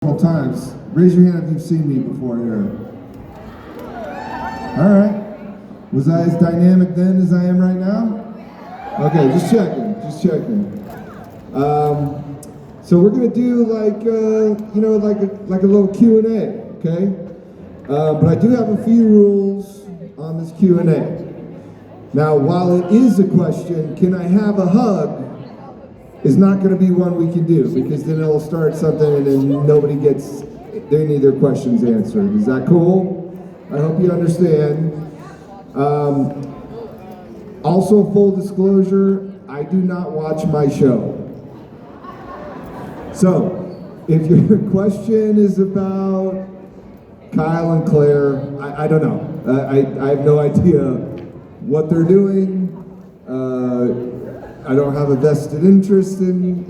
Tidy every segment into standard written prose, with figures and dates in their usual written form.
Times. Raise your hand if you've seen me before here. All right. Was I as dynamic then as I am right now? Okay, just checking. So we're gonna do like like a little Q&A, okay? But I do have a few rules on this Q&A. Now, while it is a question, can I have a hug? Is not going to be one we can do, because then it'll start something and then nobody gets any of their questions answered. Is that cool? I hope you understand. Also, full disclosure, I do not watch my show. So, if your question is about Kyle and Claire, I don't know. I have no idea what they're doing. I don't have a vested interest in,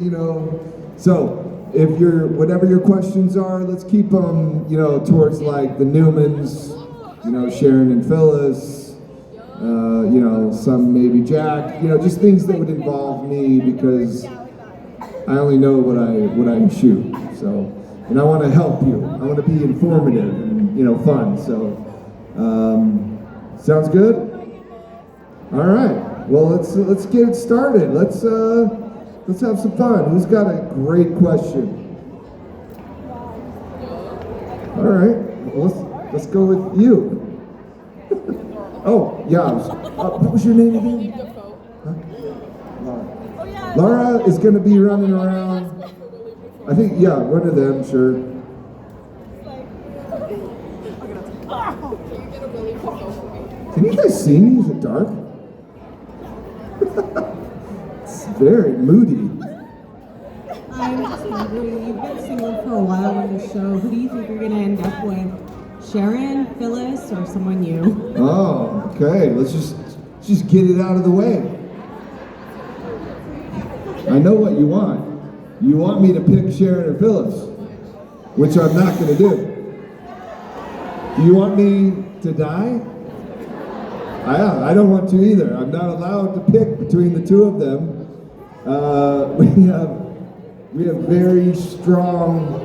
So, if whatever your questions are, let's keep them, towards like the Newmans, Sharon and Phyllis, some maybe Jack, just things that would involve me, because I only know what I shoot. So, and I want to help you. I want to be informative and, fun. So, sounds good? All right. Well, let's get it started. Let's have some fun. Who's got a great question? All right. Well, let's go with you. Oh yeah. What was your name again? Huh? Laura is going to be running around. I think one of them, sure. Can you guys see me? Is it dark? It's very moody. I'm just wondering, you've been single for a while on the show. Who do you think you're going to end up with? Sharon, Phyllis, or someone new? Oh, okay. Let's just get it out of the way. I know what you want. You want me to pick Sharon or Phyllis, which I'm not going to do. Do you want me to die? I don't want to either. I'm not allowed to pick between the two of them. We have very strong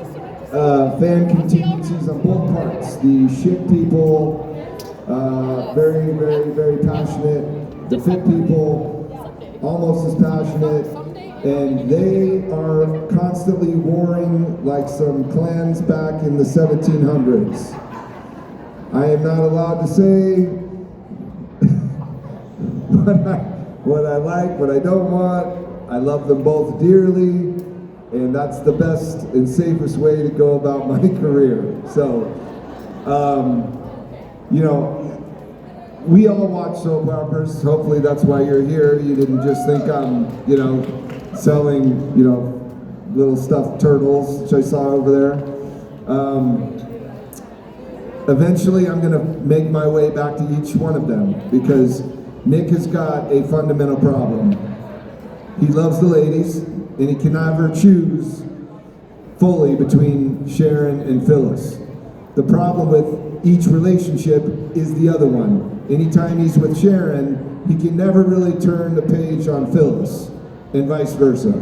fan contingencies on both parts. The shit people, very, very, very passionate. The fit people, almost as passionate. And they are constantly warring like some clans back in the 1700s. I am not allowed to say what I like, what I don't want. I love them both dearly, and that's the best and safest way to go about my career. So, we all watch soap operas. Hopefully that's why you're here. You didn't just think I'm, selling, little stuffed turtles, which I saw over there. Eventually I'm gonna make my way back to each one of them, because Nick has got a fundamental problem. He loves the ladies, and he can never choose fully between Sharon and Phyllis. The problem with each relationship is the other one. Anytime he's with Sharon, he can never really turn the page on Phyllis, and vice versa,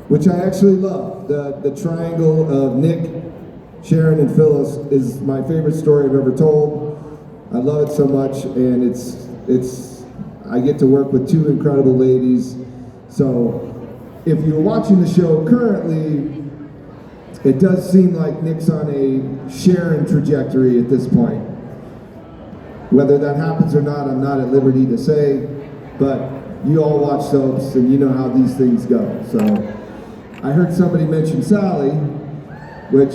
which I actually love. The triangle of Nick, Sharon, and Phyllis is my favorite story I've ever told. I love it so much, and I get to work with two incredible ladies. So if you're watching the show currently, it does seem like Nick's on a Sharon trajectory at this point. Whether that happens or not, I'm not at liberty to say, but you all watch soaps and you know how these things go. So I heard somebody mention Sally, which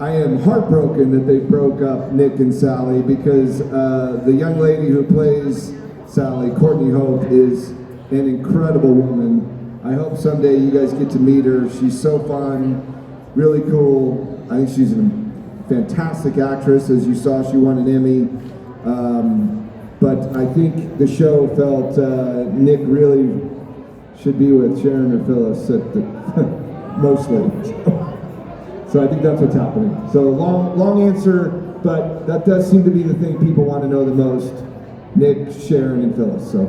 I am heartbroken that they broke up Nick and Sally, because the young lady who plays Sally, Courtney Hope, is an incredible woman. I hope someday you guys get to meet her. She's so fun, really cool. I think she's a fantastic actress. As you saw, she won an Emmy. But I think the show felt Nick really should be with Sharon or Phyllis mostly. So I think that's what's happening. So long answer, but that does seem to be the thing people want to know the most. Nick, Sharon, and Phyllis. So,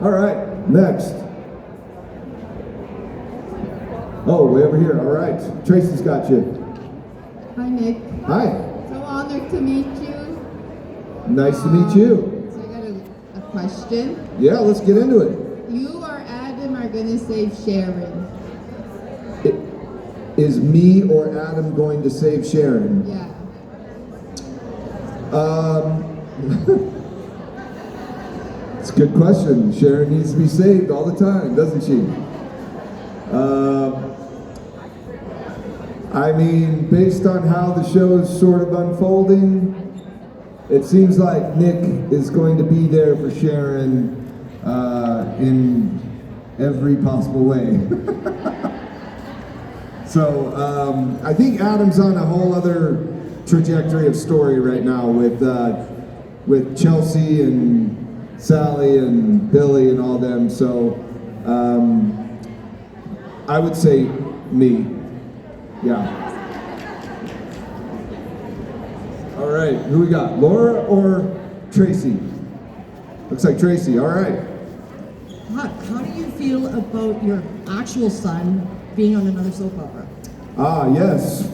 all right, next. Oh, way over here. All right. Tracy's got you. Hi, Nick. Hi. So honored to meet you. Nice to meet you. So I got a question. Yeah, let's get into it. You or Adam are gonna save Sharon. Is me or Adam going to save Sharon? Yeah. It's a good question. Sharon needs to be saved all the time, doesn't she? I mean, based on how the show is sort of unfolding, it seems like Nick is going to be there for Sharon in every possible way. So I think Adam's on a whole other trajectory of story right now with Chelsea and Sally and Billy and all them. So I would say me. Yeah. All right, who we got? Laura or Tracy? Looks like Tracy. All right. How do you feel about your actual son being on another soap opera? Ah, yes.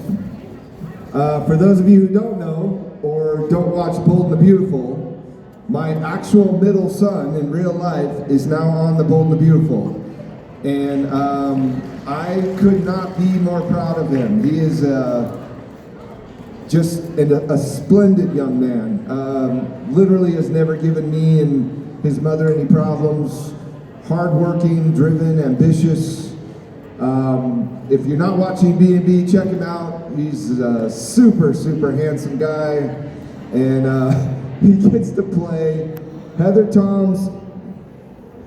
For those of you who don't know or don't watch Bold and the Beautiful, my actual middle son in real life is now on the Bold and the Beautiful. And I could not be more proud of him. He is just a splendid young man. Literally has never given me and his mother any problems. Hardworking, driven, ambitious. If you're not watching B&B, check him out. He's a super, super handsome guy. And he gets to play Heather Tom's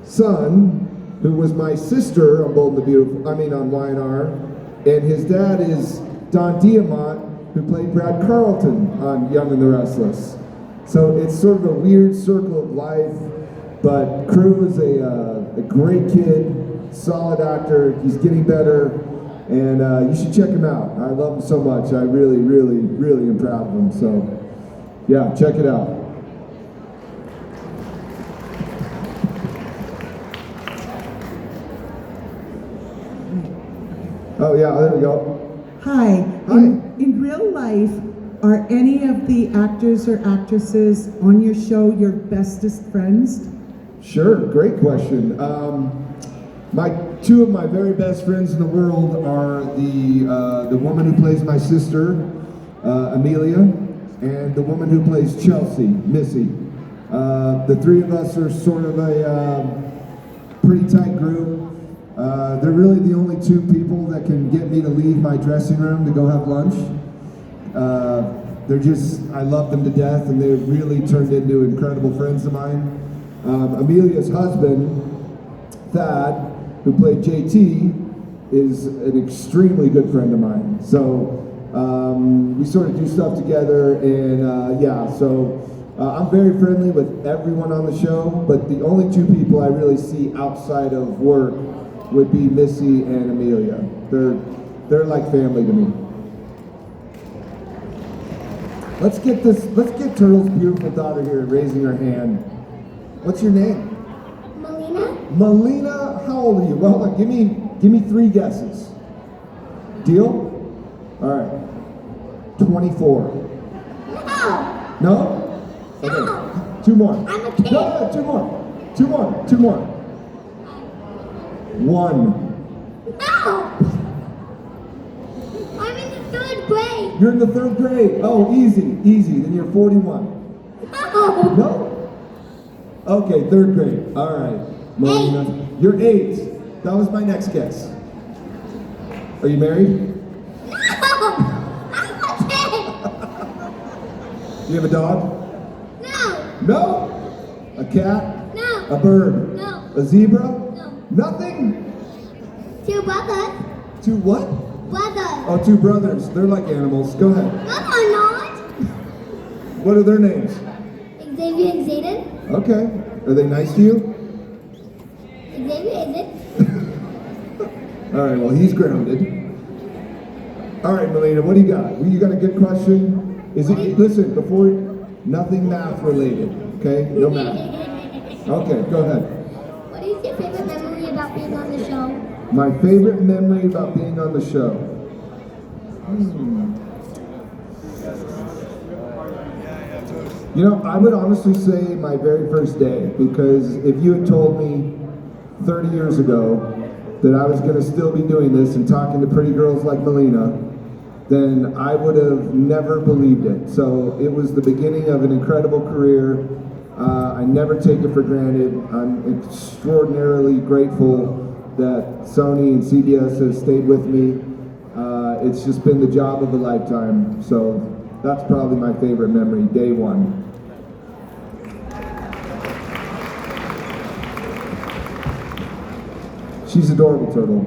son, who was my sister on Bold and the Beautiful, on Y&R. And his dad is Don Diamont, who played Brad Carlton on Young and the Restless. So it's sort of a weird circle of life, but Crew is a great kid, solid actor. He's getting better, and you should check him out. I love him so much. I really, really, really am proud of him. So, yeah, check it out. Oh yeah, there we go. Hi. Hi. In real life, are any of the actors or actresses on your show your bestest friends? Sure, great question. Two of my very best friends in the world are the woman who plays my sister, Amelia, and the woman who plays Chelsea, Missy. The three of us are sort of a pretty tight group. They're really the only two people that can get me to leave my dressing room to go have lunch. I love them to death, and they've really turned into incredible friends of mine. Amelia's husband, Thad, who played JT, is an extremely good friend of mine. So we sort of do stuff together, and I'm very friendly with everyone on the show, but the only two people I really see outside of work would be Missy and Amelia. They're like family to me. Let's get Turtle's beautiful daughter here raising her hand. What's your name? Melina? Melina, how old are you? Well, give me three guesses. Deal? All right. 24. No! No? Okay. No. Two more. I'm a kid. No, two more. Two more. One. No! I'm in the 3rd grade. You're in the 3rd grade. Oh, easy. Then you're 41. No! No? Okay, 3rd grade. All right. Melina. You're 8. That was my next guess. Are you married? No! I'm a kid. Do you have a dog? No! No? A cat? No! A bird? No. A zebra? No. Nothing? 2 brothers. 2 what? Brothers. Oh, 2 brothers. They're like animals. Go ahead. No, they're not. What are their names? Xavier and Zayden. Okay. Are they nice to you? Xavier isn't. All right, well, he's grounded. All right, Melina, what do you got? You got a good question? Listen, nothing math related, okay? No math. Okay, go ahead. What is your favorite memory about being on the show? My favorite memory about being on the show. You know, I would honestly say my very first day, because if you had told me 30 years ago that I was going to still be doing this and talking to pretty girls like Melina, then I would have never believed it. So it was the beginning of an incredible career. I never take it for granted. I'm extraordinarily grateful that Sony and CBS has stayed with me. It's just been the job of a lifetime. So that's probably my favorite memory, day one. She's adorable, Turtle.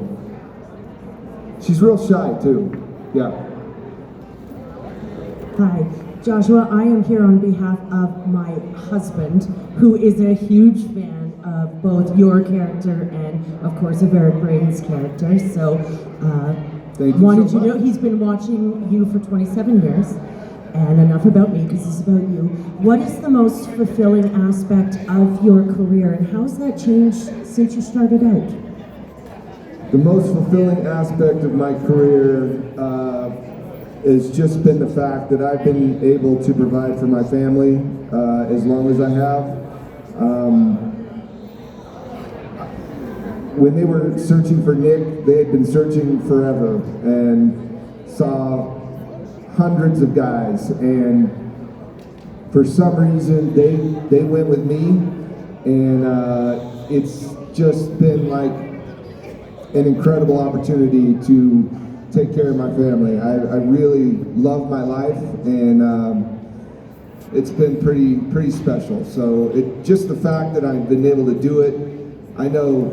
She's real shy, too. Yeah. Hi, Joshua. I am here on behalf of my husband, who is a huge fan of both your character and, of course, of Eric Braden's character. So, Thank you wanted so you to know much. he's been watching you for 27 years. And enough about me, because this is about you. What is the most fulfilling aspect of your career, and how's that changed since you started out? The most fulfilling aspect of my career has just been the fact that I've been able to provide for my family as long as I have. When they were searching for Nick, they had been searching forever and saw hundreds of guys, and for some reason they went with me, and it's just been like an incredible opportunity to take care of my family. I really love my life, and it's been pretty special. So just the fact that I've been able to do it. I know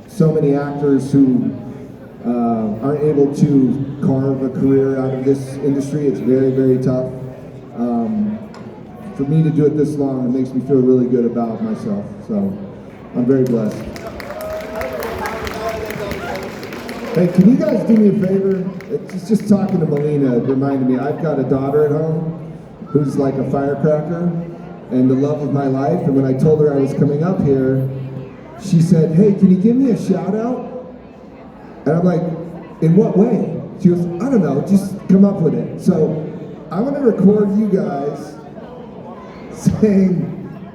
so many actors who aren't able to carve a career out of this industry. It's very, very tough. For me to do it this long, it makes me feel really good about myself. So I'm very blessed. Hey, can you guys do me a favor? It's just talking to Melina reminded me, I've got a daughter at home who's like a firecracker and the love of my life. And when I told her I was coming up here, she said, hey, can you give me a shout out? And I'm like, in what way? She goes, I don't know, just come up with it. So I want to record you guys saying,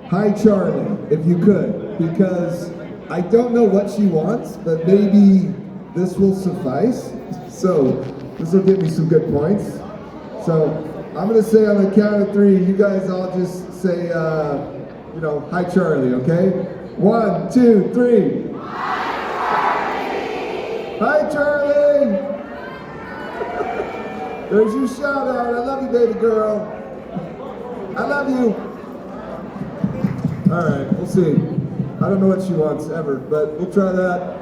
hi Charlie, if you could, because I don't know what she wants, but maybe this will suffice. So this will give me some good points. So I'm going to say on the count of three, you guys all just say, hi Charlie, okay? 1, 2, 3. Hi, Charlie! There's your shout out. I love you, baby girl. I love you. All right, we'll see. I don't know what she wants ever, but we'll try that.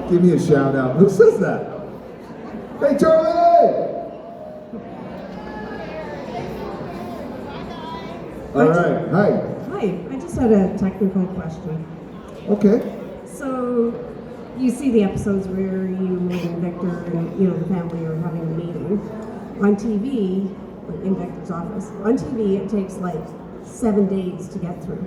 Give me a shout out. Who says that? Hey, Charlie! All right, hi. Hi, I just had a technical question. Okay. So, you see the episodes where you and Victor and the family are having a meeting. On TV, like in Victor's office, on TV it takes like 7 days to get through.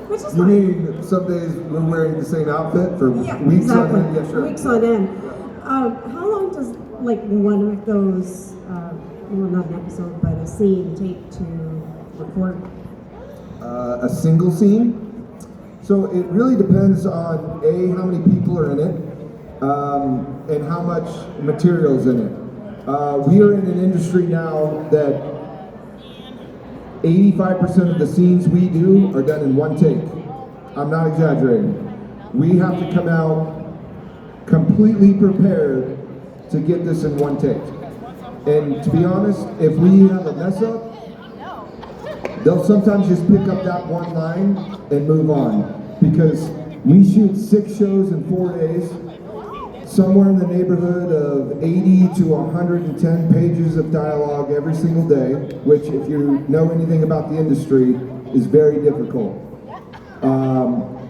Which is You fine. mean some days we're wearing the same outfit for Yeah, weeks exactly. on end? Yeah, sure. Weeks on end. How long does like one of those, well not an episode, but a scene take to record? A single scene? So it really depends on how many people are in it, and how much material's in it. We are in an industry now that 85% of the scenes we do are done in one take. I'm not exaggerating. We have to come out completely prepared to get this in one take. And to be honest, if we have a mess up, they'll sometimes just pick up that one line and move on. Because we shoot 6 shows in 4 days, somewhere in the neighborhood of 80 to 110 pages of dialogue every single day, which if you know anything about the industry, is very difficult.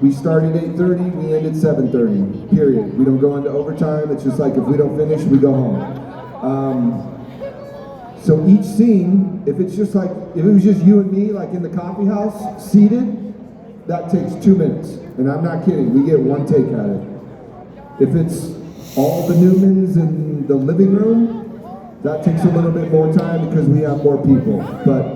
We start at 8:30, we end at 7:30, period. We don't go into overtime, it's just like if we don't finish, we go home. So each scene, if it was just you and me, like in the coffee house, seated, that takes 2 minutes. And I'm not kidding, we get one take at it. If it's all the Newmans in the living room, that takes a little bit more time because we have more people. But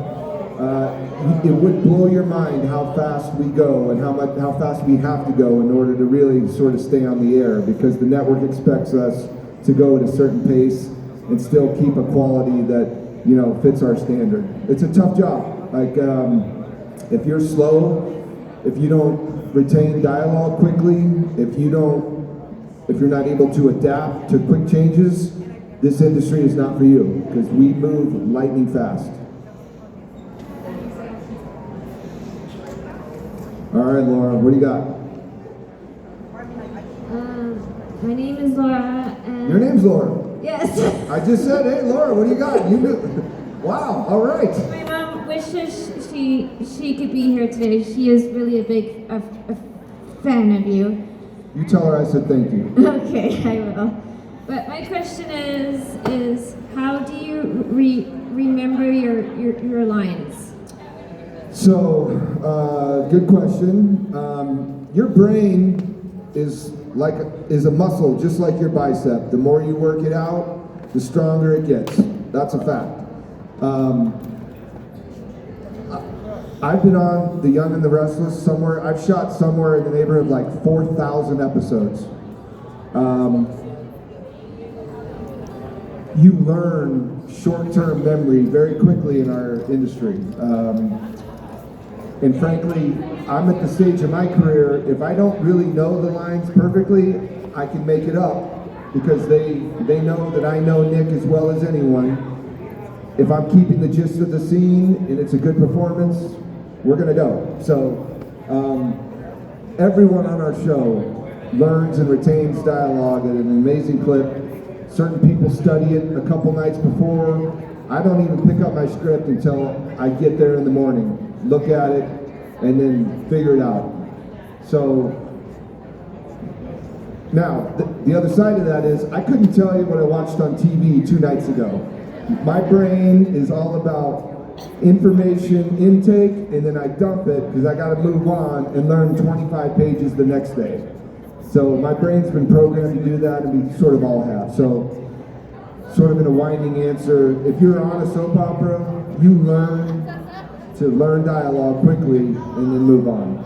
it would blow your mind how fast we go and how fast we have to go in order to really sort of stay on the air, because the network expects us to go at a certain pace and still keep a quality that, you know, fits our standard. It's a tough job. Like, if you're slow, if you don't retain dialogue quickly, if you're not able to adapt to quick changes, this industry is not for you, because we move lightning fast. All right, Laura, what do you got? My name is Laura. And Your name's Laura. Yes. I just said, hey, Laura, what do you got? You knew. Wow, all right. My mom wishes she could be here today. She is really a big a fan of you. You tell her I said thank you. Okay, I will. But my question is how do you remember your lines? So, good question. Your brain is a muscle, just like your bicep. The more you work it out, the stronger it gets. That's a fact. I've been on The Young and the Restless somewhere. I've shot somewhere in the neighborhood of like 4,000 episodes. You learn short-term memory very quickly in our industry. And frankly, I'm at the stage of my career, if I don't really know the lines perfectly, I can make it up because they know that I know Nick as well as anyone. If I'm keeping the gist of the scene and it's a good performance, we're gonna go. So everyone on our show learns and retains dialogue at an amazing clip. Certain people study it a couple nights before. I don't even pick up my script until I get there in the morning, look at it, and then figure it out. So now, the other side of that is I couldn't tell you what I watched on TV 2 nights ago. My brain is all about information intake, and then I dump it because I got to move on and learn 25 pages the next day. So my brain's been programmed to do that, and we sort of all have. So sort of in a winding answer, if you're on a soap opera, you learn to learn dialogue quickly and then move on.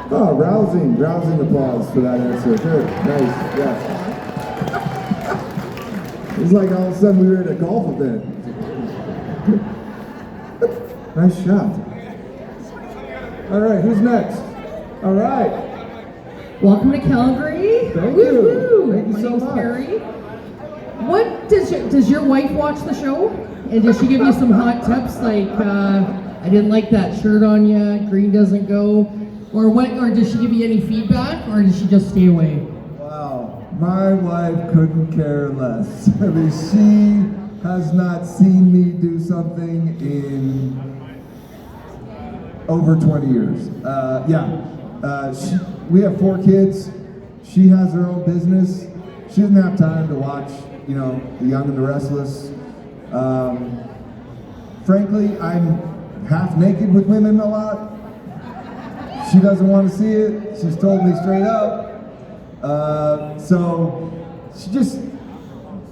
Oh, rousing applause for that answer. Good, nice, yes. It's like all of a sudden we were at a golf event. Nice shot. All right, who's next? All right. Welcome to Calgary. Thank Woo-hoo. you. Thank you My so name's much. Carrie. What does your wife watch the show? And does she give you some hot tips like I didn't like that shirt on you, green doesn't go, or what? Or does she give you any feedback, or does she just stay away? Wow, my wife couldn't care less. I mean, she has not seen me do something in over 20 years. We have 4 kids. She has her own business. She doesn't have time to watch, The Young and the Restless. Frankly, I'm half naked with women a lot. She doesn't want to see it. She's told me straight up. So she just,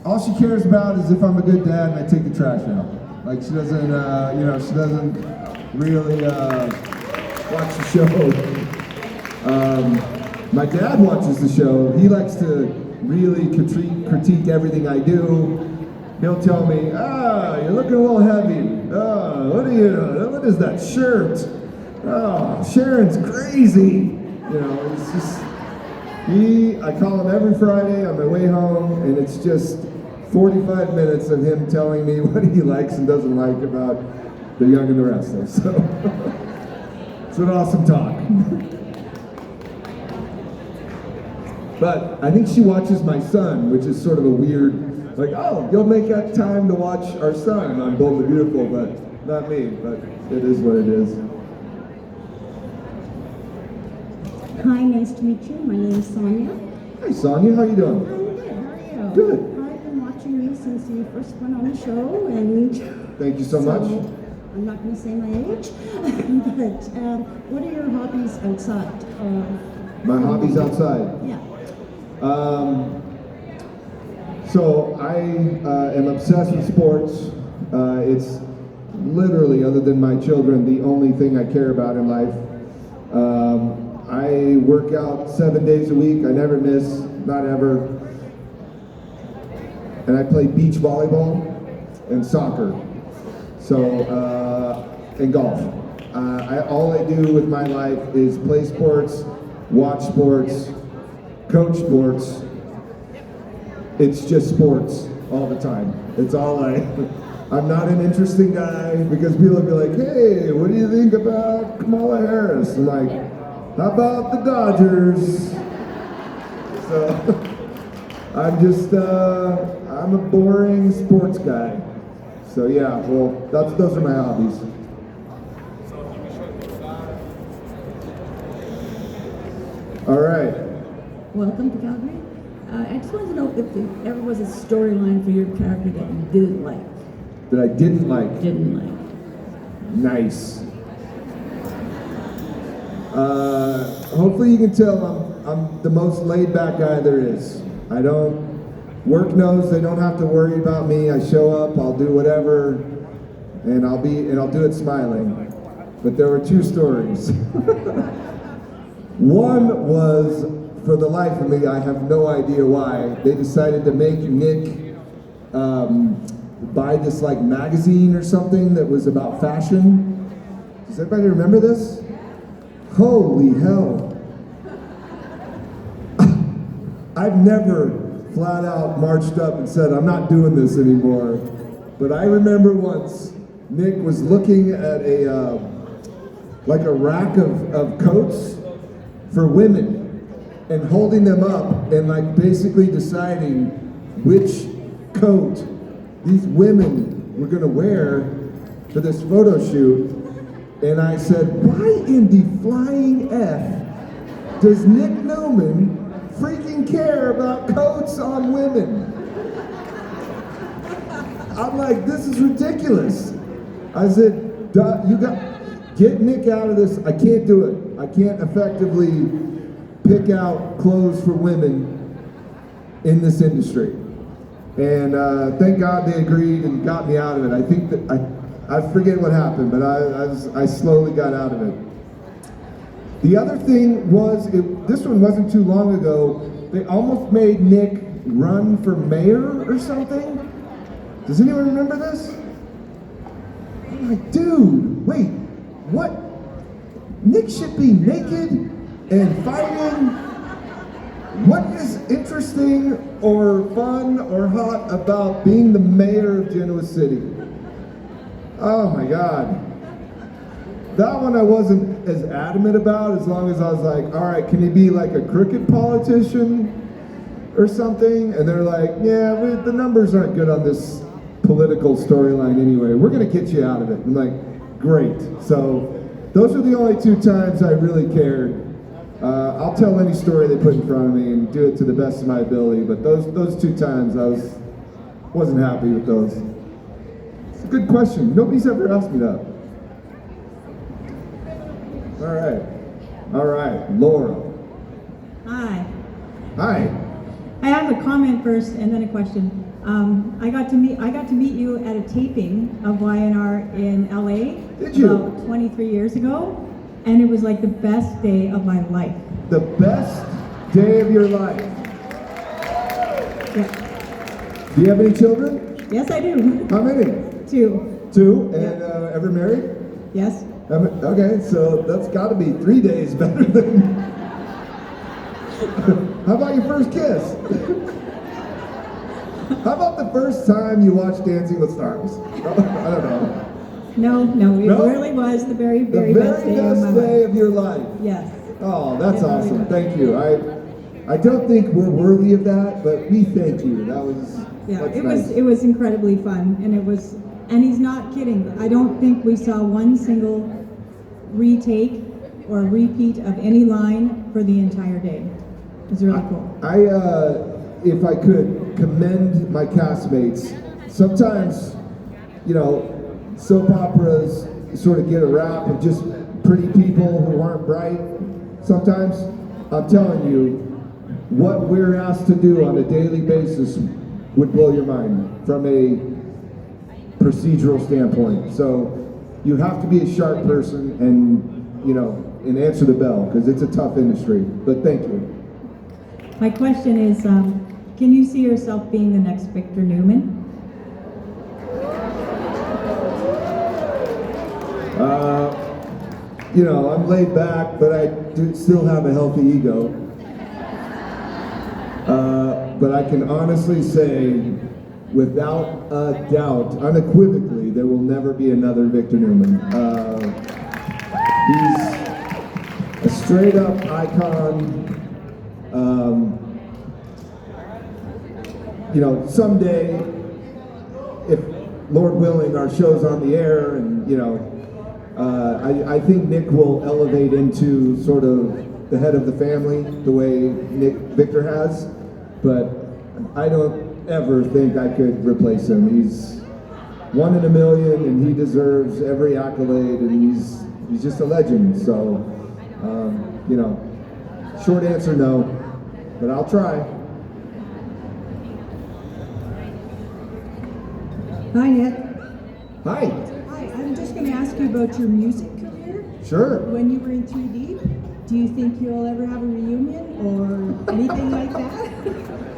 all she cares about is if I'm a good dad and I take the trash out. Like she doesn't, she doesn't really watch the show. My dad watches the show. He likes to really critique everything I do. He'll tell me, you're looking a little heavy. What is that shirt? Sharon's crazy. It's just, I call him every Friday on my way home, and it's just 45 minutes of him telling me what he likes and doesn't like about The Young and the Restless. So, it's an awesome talk. But I think she watches my son, which is sort of a weird, you'll make that time to watch our son on Bold and Beautiful, but not me, but it is what it is. Hi, nice to meet you. My name is Sonia. Hi, Sonia, how you doing? I'm good. How are you? Good. I've been watching you since you first went on the show, and Thank you so much. I'm not going to say my age, but what are your hobbies outside? My hobbies outside. Yeah. So I am obsessed with sports. It's literally, other than my children, the only thing I care about in life. I work out 7 days a week. I never miss, not ever. And I play beach volleyball and soccer. So, and golf. All I do with my life is play sports, watch sports, coach sports. It's just sports all the time. It's all I'm not an interesting guy because people will be like, hey, what do you think about Kamala Harris? I'm like, how about the Dodgers? So I'm just, I'm a boring sports guy. So yeah, well, those are my hobbies. All right. Welcome to Calgary. I just wanted to know if there ever was a storyline for your character that you didn't like. That I didn't like. Didn't like. Nice. Hopefully you can tell I'm the most laid back guy there is. I don't, work knows they don't have to worry about me. I show up, I'll do whatever, and I'll do it smiling. But there were two stories. One was, for the life of me, I have no idea why, they decided to make Nick buy this like magazine or something that was about fashion. Does everybody remember this? Holy hell. I've never flat out marched up and said, I'm not doing this anymore. But I remember once, Nick was looking at a rack of coats for women and holding them up and like basically deciding which coat these women were gonna wear for this photo shoot. And I said, why in the flying F does Nick Newman freaking care about coats on women? I'm like, this is ridiculous. I said, get Nick out of this. I can't do it. I can't effectively pick out clothes for women in this industry. And thank God they agreed and got me out of it. I think that, I forget what happened, but I slowly got out of it. The other thing was, this one wasn't too long ago, they almost made Nick run for mayor or something. Does anyone remember this? I'm like, dude, wait, what? Nick should be naked and fighting? What is interesting or fun or hot about being the mayor of Genoa City? Oh my God. That one I wasn't as adamant about, as long as I was like, all right, can he be like a crooked politician or something? And they're like, yeah, the numbers aren't good on this political storyline anyway. We're gonna get you out of it. I'm like, great. So those are the only two times I really cared. I'll tell any story they put in front of me and do it to the best of my ability, but those two times I wasn't happy with those. It's a good question. Nobody's ever asked me that. All right, Laura. Hi. Hi. I have a comment first and then a question. I got to meet you at a taping of YNR in LA. Did you? About 23 years ago, and it was like the best day of my life. The best day of your life. Yeah. Do you have any children? Yes, I do. How many? 2. 2, and Yeah. ever married? Yes. Okay, so that's got to be 3 days better than. How about your first kiss? How about the first time you watched Dancing with Stars? I don't know. No, it really was the very, very best day of my life. Of your life. Yes. Oh, that's It really awesome. was. Thank you. I don't think we're worthy of that, but we thank you. That's nice. It was incredibly fun, and he's not kidding. I don't think we saw one single retake or repeat of any line for the entire day. It was really cool. If I could commend my castmates, sometimes, soap operas sort of get a rap of just pretty people who aren't bright sometimes. I'm telling you, what we're asked to do on a daily basis would blow your mind from a procedural standpoint. So you have to be a sharp person and answer the bell, because it's a tough industry. But thank you. My question is, can you see yourself being the next Victor Newman? I'm laid back, but I do still have a healthy ego. But I can honestly say, without a doubt, unequivocally, there will never be another Victor Newman. He's a straight up icon. Someday, if Lord willing, our show's on the air, and I think Nick will elevate into sort of the head of the family the way Victor has, but I don't ever think I could replace him. He's one in a million, and he deserves every accolade, and he's just a legend. So, short answer, no, but I'll try. Hi, Nick. Hi. Hi, I'm just going to ask you about your music career. Sure. When you were in 3D, do you think you'll ever have a reunion or anything like that?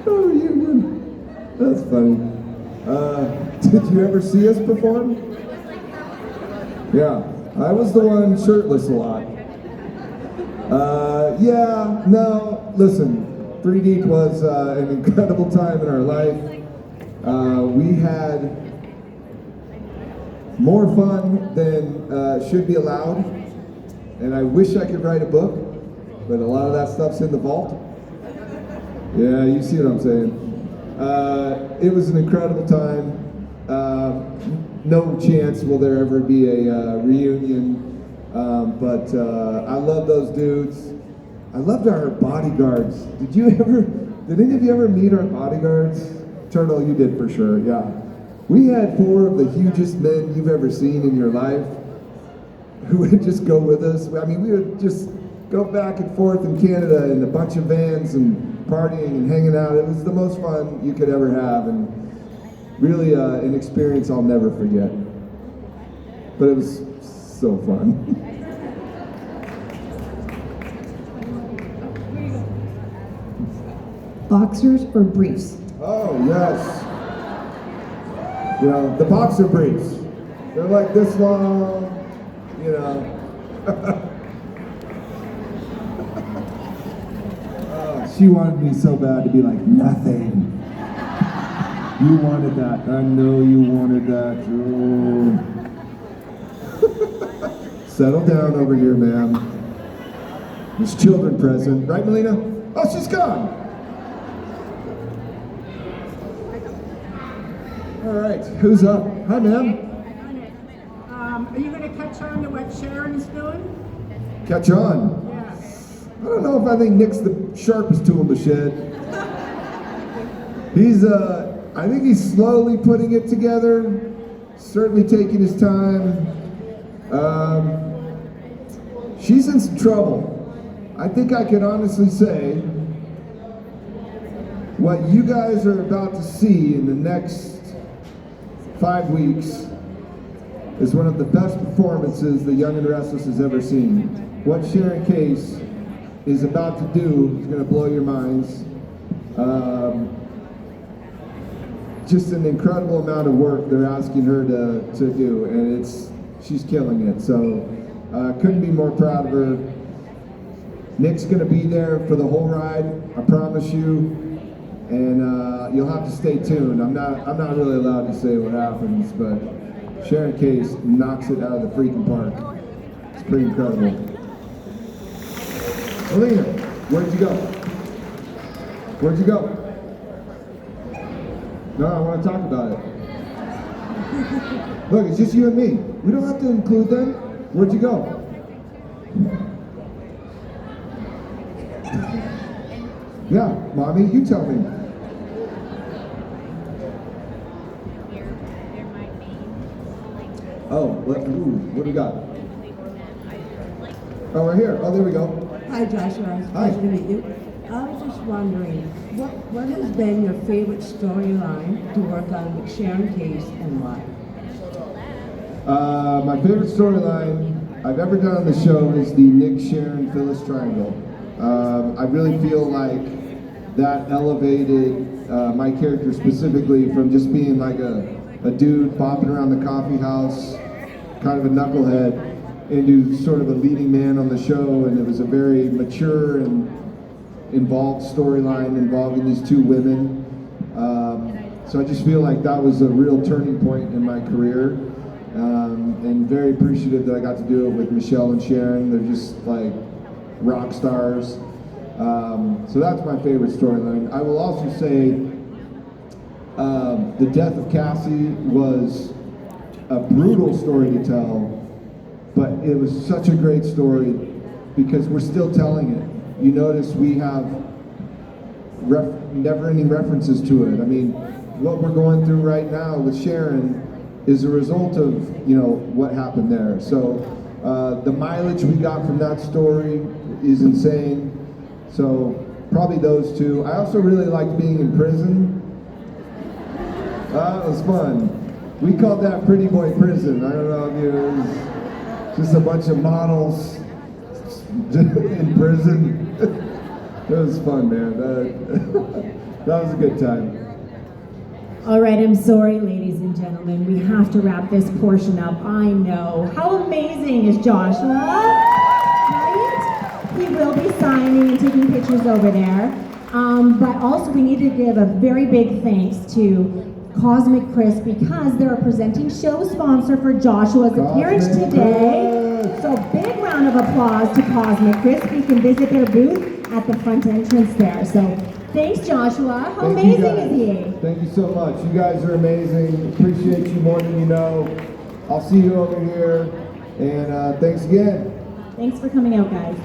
Oh, reunion. That's funny. Did you ever see us perform? Yeah, I was the one shirtless a lot. No, listen, 3D was an incredible time in our life. We had more fun than should be allowed, and I wish I could write a book, but a lot of that stuff's in the vault. Yeah, you see what I'm saying. It was an incredible time. No chance will there ever be a reunion, but I love those dudes. I loved our bodyguards. Did any of you ever meet our bodyguards? Turtle, you did for sure, yeah. We had 4 of the hugest men you've ever seen in your life who would just go with us. I mean, we would just go back and forth in Canada in a bunch of vans and partying and hanging out. It was the most fun you could ever have, and really an experience I'll never forget. But it was so fun. Boxers or briefs? Oh, yes. The boxer briefs. They're like this long, She wanted me so bad to be like, nothing. You wanted that. I know you wanted that. Oh. Settle down over here, ma'am. There's children present. Right, Melina? Oh, she's gone. All right, who's up? Hi, ma'am. Are you going to catch on to what Sharon is doing? Catch on? Yeah. I don't know if I think Nick's the sharpest tool in the shed. I think he's slowly putting it together, certainly taking his time. She's in some trouble. I think I can honestly say what you guys are about to see in the next 5 weeks is one of the best performances the Young and Restless has ever seen. What Sharon Case is about to do is going to blow your minds. Just an incredible amount of work they're asking her to do, and she's killing it. So couldn't be more proud of her. Nick's going to be there for the whole ride, I promise you. And you'll have to stay tuned. I'm not really allowed to say what happens, but Sharon Case knocks it out of the freaking park. It's pretty incredible. Melina, where'd you go? Where'd you go? No, I want to talk about it. Look, it's just you and me. We don't have to include them. Where'd you go? Yeah, Mommy, you tell me. What do we got? Oh, we're here. Oh, there we go. Hi, Joshua. It's a Hi. pleasure to meet you. I was just wondering, what has been your favorite storyline to work on with Sharon Case and why? My favorite storyline I've ever done on the show is the Nick, Sharon, Phyllis triangle. I really feel like that elevated my character specifically from just being like a dude bopping around the coffee house, kind of a knucklehead, into sort of a leading man on the show, and it was a very mature and involved storyline involving these two women. So I just feel like that was a real turning point in my career, and very appreciative that I got to do it with Michelle and Sharon. They're just like rock stars. So that's my favorite storyline. I will also say the death of Cassie was a brutal story to tell, but it was such a great story because we're still telling it. You notice we have never-ending references to it. I mean, what we're going through right now with Sharon is a result of, what happened there. So the mileage we got from that story is insane. So probably those two. I also really liked being in prison. It was fun. We called that Pretty Boy Prison. I don't know if it was just a bunch of models in prison. It was fun, man. That was a good time. All right, I'm sorry, ladies and gentlemen. We have to wrap this portion up. I know. How amazing is Joshua? Right? He will be signing and taking pictures over there. But also, we need to give a very big thanks to Cosmic Crisp because they're a presenting show sponsor for Joshua's appearance today. So big round of applause to Cosmic Crisp. You can visit their booth at the front entrance there. So thanks, Joshua. How amazing is he? Thank you so much. You guys are amazing. Appreciate you more than you know. I'll see you over here. And thanks again. Thanks for coming out, guys.